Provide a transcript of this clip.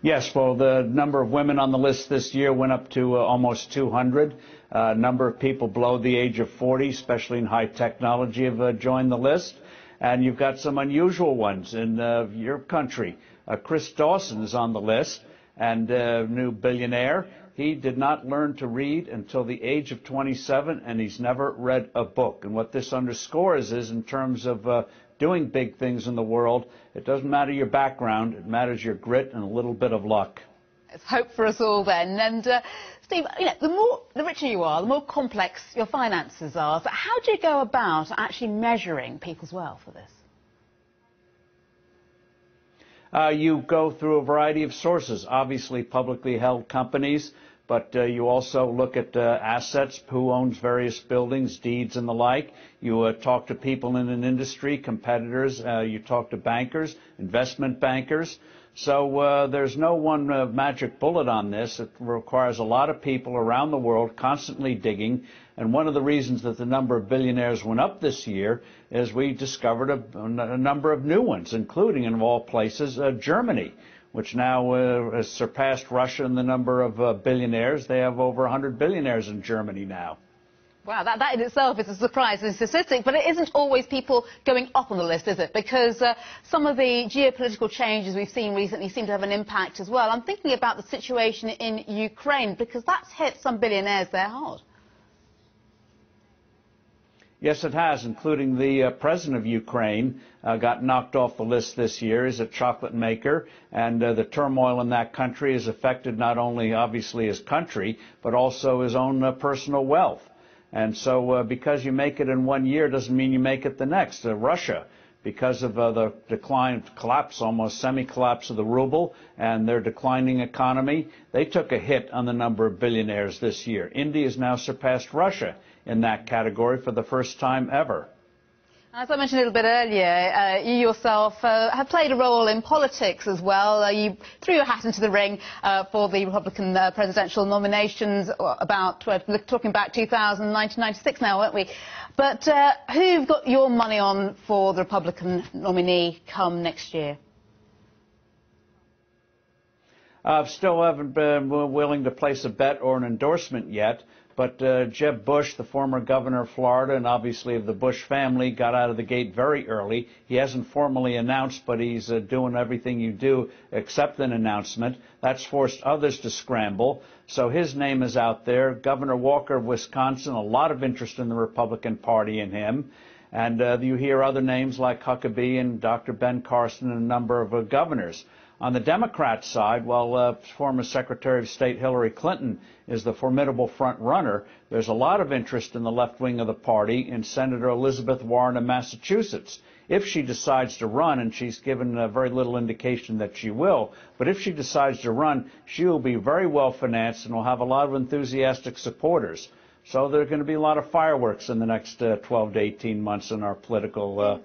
Yes, well, the number of women on the list this year went up to almost 200. A number of people below the age of 40, especially in high technology, have joined the list. And you've got some unusual ones in your country. Chris Dawson is on the list, and new billionaire. He did not learn to read until the age of 27, and he's never read a book. And what this underscores is, in terms of doing big things in the world, it doesn't matter your background, it matters your grit and a little bit of luck. It's hope for us all then. And Steve, you know, the richer you are, the more complex your finances are. So how do you go about actually measuring people's wealth for this? You go through a variety of sources, obviously publicly held companies, but you also look at assets, who owns various buildings, deeds and the like. You talk to people in an industry, competitors, you talk to bankers, investment bankers. So there's no one magic bullet on this. It requires a lot of people around the world constantly digging. And one of the reasons that the number of billionaires went up this year is we discovered a number of new ones, including, in all places, Germany, which now has surpassed Russia in the number of billionaires. They have over 100 billionaires in Germany now. Wow, that in itself is a surprising statistic, but it isn't always people going up on the list, is it? Because some of the geopolitical changes we've seen recently seem to have an impact as well. I'm thinking about the situation in Ukraine, because that's hit some billionaires there hard. Yes, it has, including the president of Ukraine got knocked off the list this year. He's a chocolate maker, and the turmoil in that country has affected not only, obviously, his country, but also his own personal wealth. And so because you make it in 1 year doesn't mean you make it the next. Russia, because of the collapse, almost semi-collapse of the ruble and their declining economy, they took a hit on the number of billionaires this year. India has now surpassed Russia in that category for the first time ever. As I mentioned a little bit earlier, you yourself have played a role in politics as well. You threw your hat into the ring for the Republican presidential nominations, talking back 1996 now, weren't we? But who've got your money on for the Republican nominee come next year? I still haven't been willing to place a bet or an endorsement yet. But Jeb Bush, the former governor of Florida, and obviously of the Bush family, got out of the gate very early. He hasn't formally announced, but he's doing everything you do except an announcement. That's forced others to scramble. So his name is out there. Governor Walker of Wisconsin, a lot of interest in the Republican Party in him. And you hear other names like Huckabee and Dr. Ben Carson and a number of governors. On the Democrat side, while former Secretary of State Hillary Clinton is the formidable front runner, there's a lot of interest in the left wing of the party in Senator Elizabeth Warren of Massachusetts. If she decides to run, and she's given very little indication that she will, but if she decides to run, she will be very well financed and will have a lot of enthusiastic supporters. So there are going to be a lot of fireworks in the next 12 to 18 months in our political